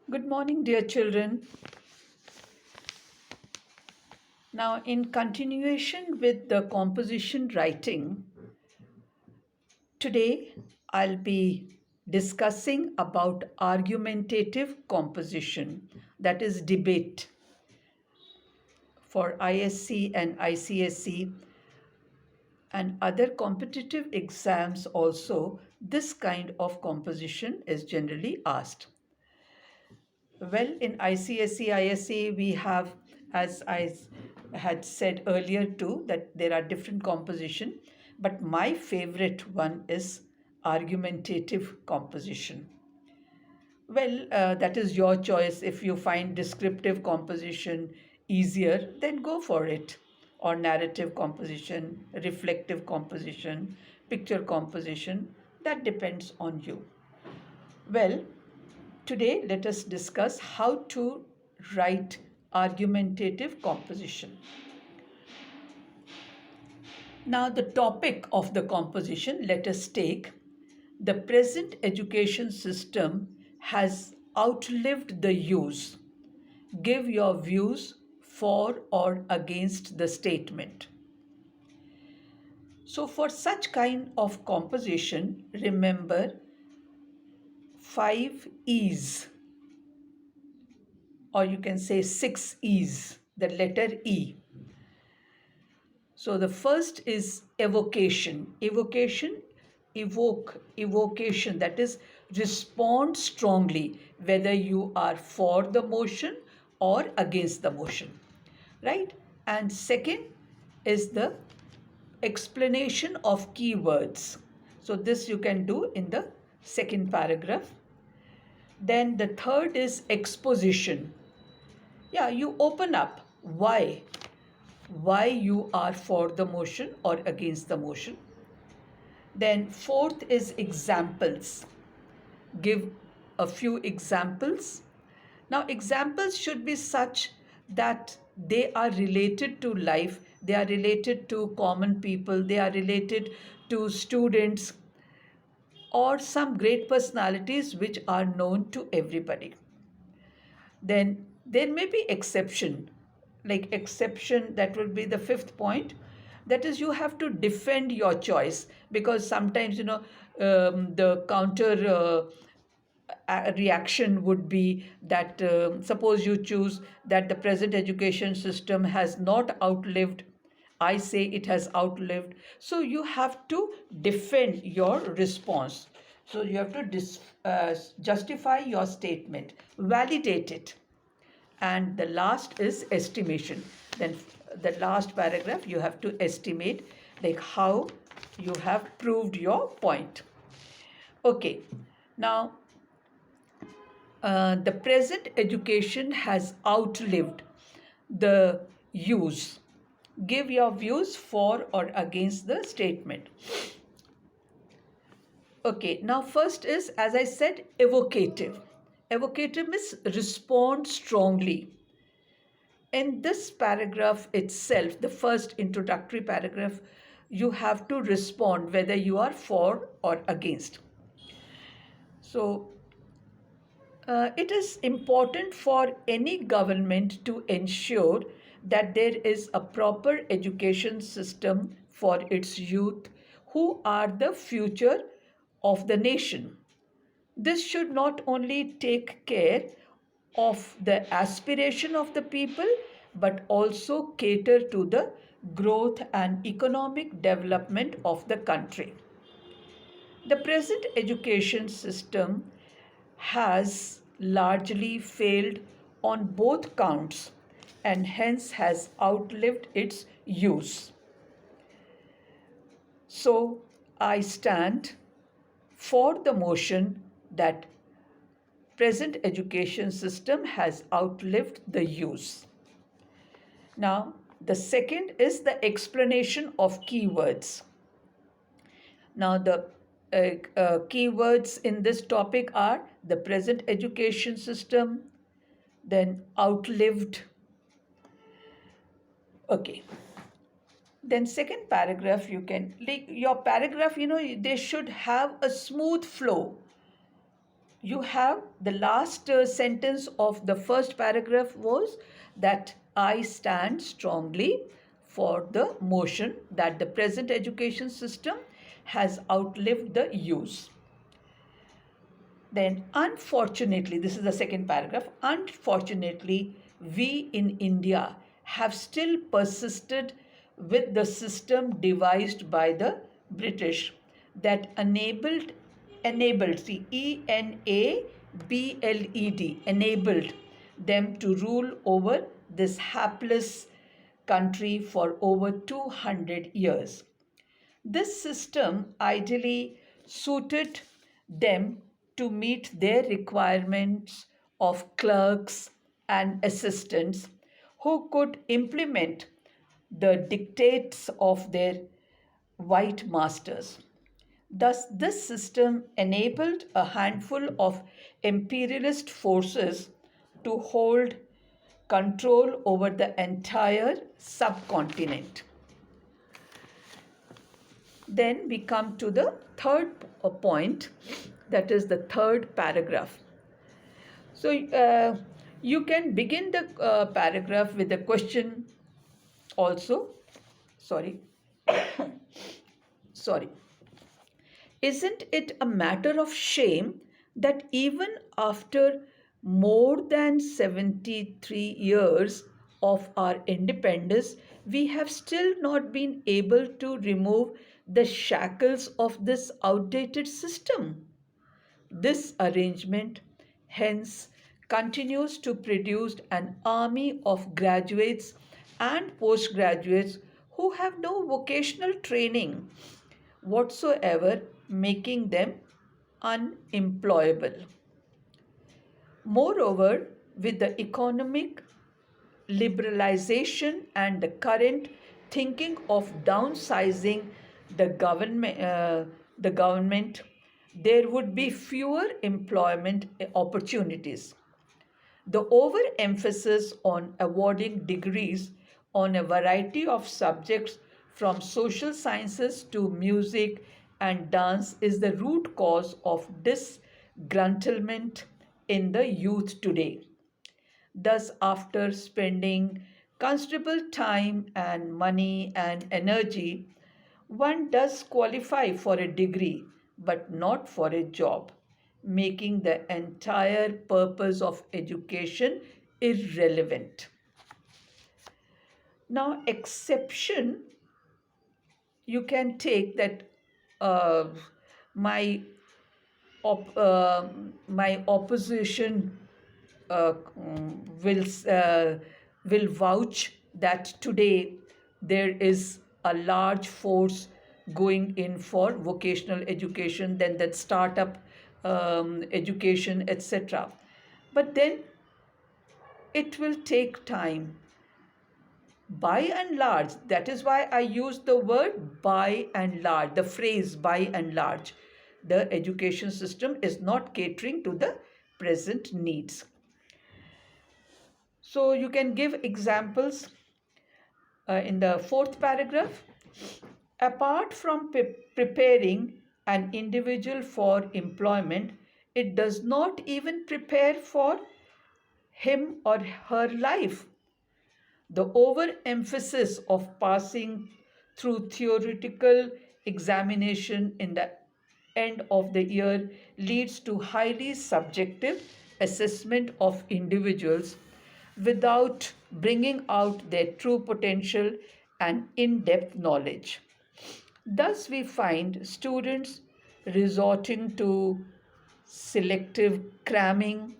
Good morning, dear children. Now, in continuation with the composition writing, today I'll be discussing about argumentative composition, that is debate. For ISC and ICSC and other competitive exams also, this kind of composition is generally asked. Well, in ICSE, ISA, we have, as I had said earlier too, that there are different composition, but my favorite one is argumentative composition. Well, that is your choice. If you find descriptive composition easier, then go for it. Or narrative composition, reflective composition, picture composition, that depends on you. Well, today, let us discuss how to write argumentative composition. Now, the topic of the composition, let us take the present education system has outlived the use. Give your views for or against the statement. So, for such kind of composition, remember 5 E's, or you can say 6 E's, the letter E. So the first is evocation. Evocation, that is respond strongly whether you are for the motion or against the motion, right? And second is the explanation of keywords. So this you can do in the second paragraph. Then the third is exposition. Yeah, you open up why you are for the motion or against the motion. Then fourth is examples. Give a few examples. Now examples should be such that they are related to life, they are related to common people, they are related to students or some great personalities which are known to everybody. Then there may be exception, like exception, that will be the fifth point. That is, you have to defend your choice, because sometimes the counter reaction would be that suppose you choose that the present education system has not outlived, I say it has outlived, so you have to defend your response. So you have to justify your statement, validate it. And the last is estimation. Then the last paragraph, you have to estimate like how you have proved your point. Okay, now the present education has outlived the use. Give your views for or against the statement. Okay, now first is, as I said, evocative. Evocative means respond strongly. In this paragraph itself, the first introductory paragraph, you have to respond whether you are for or against. So, it is important for any government to ensure that there is a proper education system for its youth, who are the future of the nation. This should not only take care of the aspiration of the people, but also cater to the growth and economic development of the country. The present education system has largely failed on both counts and hence has outlived its use. So I stand for the motion that present education system has outlived the use. Now, the second is the explanation of keywords. Now, the keywords in this topic are the present education system, then outlived. Okay. Then second paragraph, you can, like your paragraph, they should have a smooth flow. you have the last sentence of the first paragraph was that I stand strongly for the motion that the present education system has outlived the use. Then, unfortunately, this is the second paragraph. Unfortunately, we in India have still persisted with the system devised by the British that see, enabled them to rule over this hapless country for over 200 years. This system ideally suited them to meet their requirements of clerks and assistants who could implement the dictates of their white masters. Thus, this system enabled a handful of imperialist forces to hold control over the entire subcontinent. Then we come to the third point, that is the third paragraph. So you can begin the paragraph with a question also. Sorry. Sorry. Isn't it a matter of shame that even after more than 73 years of our independence, we have still not been able to remove the shackles of this outdated system? This arrangement, hence, continues to produce an army of graduates and postgraduates who have no vocational training whatsoever, making them unemployable. Moreover, with the economic liberalization and the current thinking of downsizing the government, there would be fewer employment opportunities. The overemphasis on awarding degrees on a variety of subjects from social sciences to music and dance is the root cause of disgruntlement in the youth today. Thus, after spending considerable time and money and energy, one does qualify for a degree but not for a job, making the entire purpose of education irrelevant. Now, exception, you can take that uh, my my opposition will will vouch that today there is a large force going in for vocational education, then that startup education, etc. But then it will take time. By and large, that is why I use the word by and large, the phrase by and large. The education system is not catering to the present needs. So you can give examples in the fourth paragraph. Apart from preparing an individual for employment, it does not even prepare for him or her life. The overemphasis of passing through theoretical examination in the end of the year leads to highly subjective assessment of individuals without bringing out their true potential and in-depth knowledge. Thus, we find students resorting to selective cramming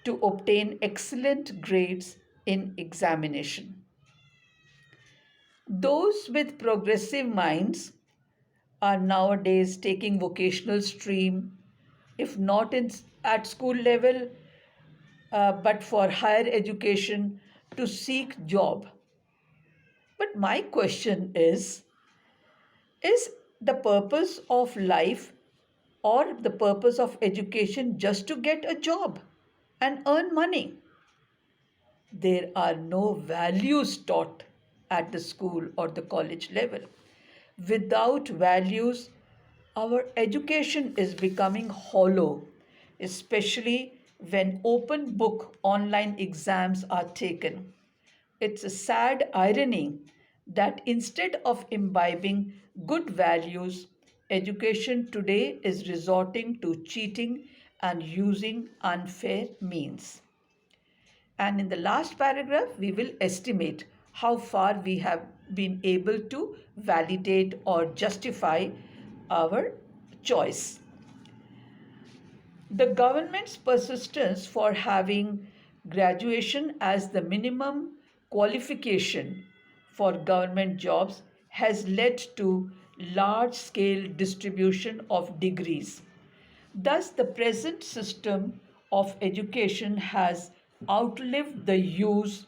to obtain excellent grades in examination. Those with progressive minds are nowadays taking vocational stream, if not at school level, but for higher education to seek job. But my question is the purpose of life or the purpose of education just to get a job and earn money? There are no values taught at the school or the college level. Without values, our education is becoming hollow especially when open book online exams are taken. It's a sad irony that instead of imbibing good values, education today is resorting to cheating and using unfair means. And in the last paragraph, we will estimate how far we have been able to validate or justify our choice. The government's persistence for having graduation as the minimum qualification for government jobs has led to large scale distribution of degrees. Thus, the present system of education has outlived the use.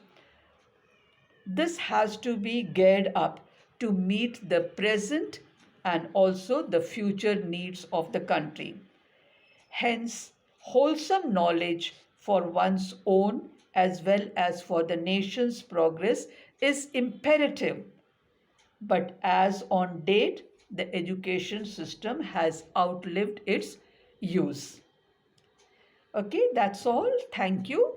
This has to be geared up to meet the present and also the future needs of the country. Hence, wholesome knowledge for one's own as well as for the nation's progress is imperative. But as on date, the education system has outlived its use. Okay, that's all. Thank you.